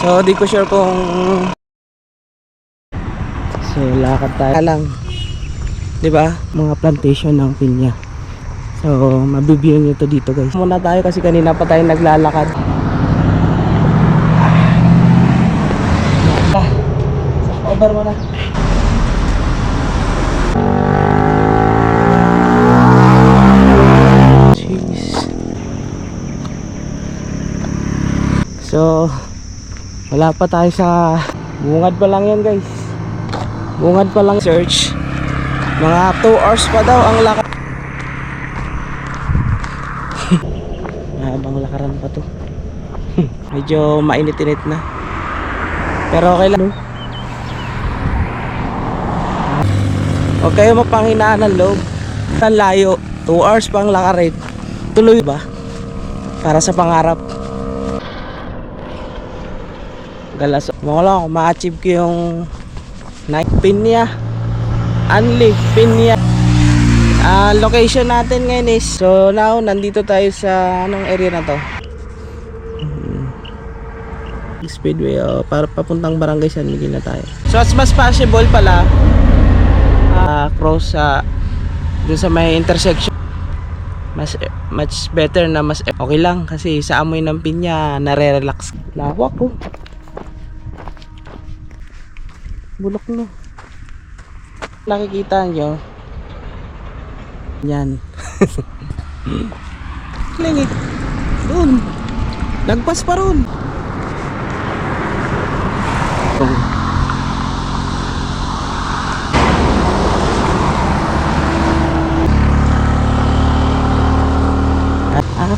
So di ko sure kung lakad tayo lang, 'di ba? Mga plantation ng pinya. So mabibigyan niyo to dito, guys. Muna tayo kasi kanina pa tayo naglalakad. Over mo na. So wala pa tayo sa bungad pa lang yan, guys. Bungad pa lang. Search mga 2 hours pa daw ang lakad. Mahabang lakaran pa to. Medyo mainit-init na, pero okay lang. Huwag kayo mapanghinaan ng loob. Ang layo, 2 hours pang lakarin. Tuloy ba para sa pangarap? Galas mo lang kung ma-achieve ko yung night pinya. Unli pinya. Location natin ngayon is, so now nandito tayo sa anong area na to? Speedway, para papuntang Barangay San Miguel na tayo. So as mas possible pala cross dun sa may intersection, much better na, mas okay lang kasi sa amoy ng pinya nare-relax. Lawak ko. Bulok no. Nakikita nyo yan. Lingit doon, nagpas pa ron.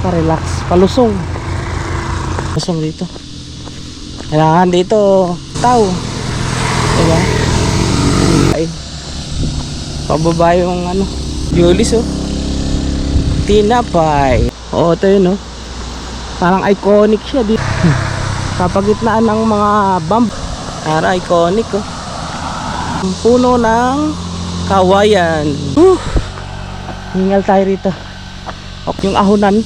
Relax, palusong dito. Kailangan dito tao, diba? Ay, pababa yung ano, Julis, tinapay. Ito yun, parang iconic siya dito. Kapagitnaan ng mga bump, para iconic, ang puno ng kawayan. Hingal tayo rito. Yung ahonan,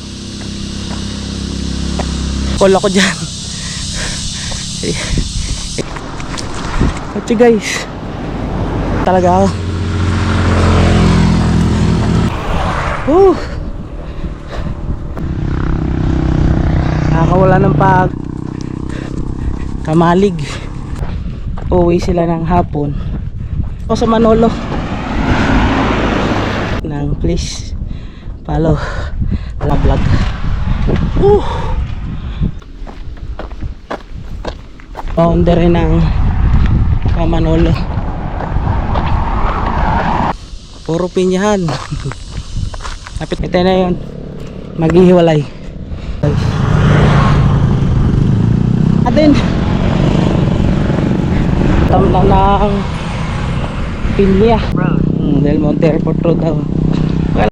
call ako dyan. Ito guys, talaga ako. Nakakawala ng kamalig. Uwi sila ng hapon. Ako sa Manolo ng please follow vlog. Boundary ng Manolo, puro pinyahan. Kapit ito na yun, maghihiwalay atin tamlang ng pinya. Del Monte Airport Road daw.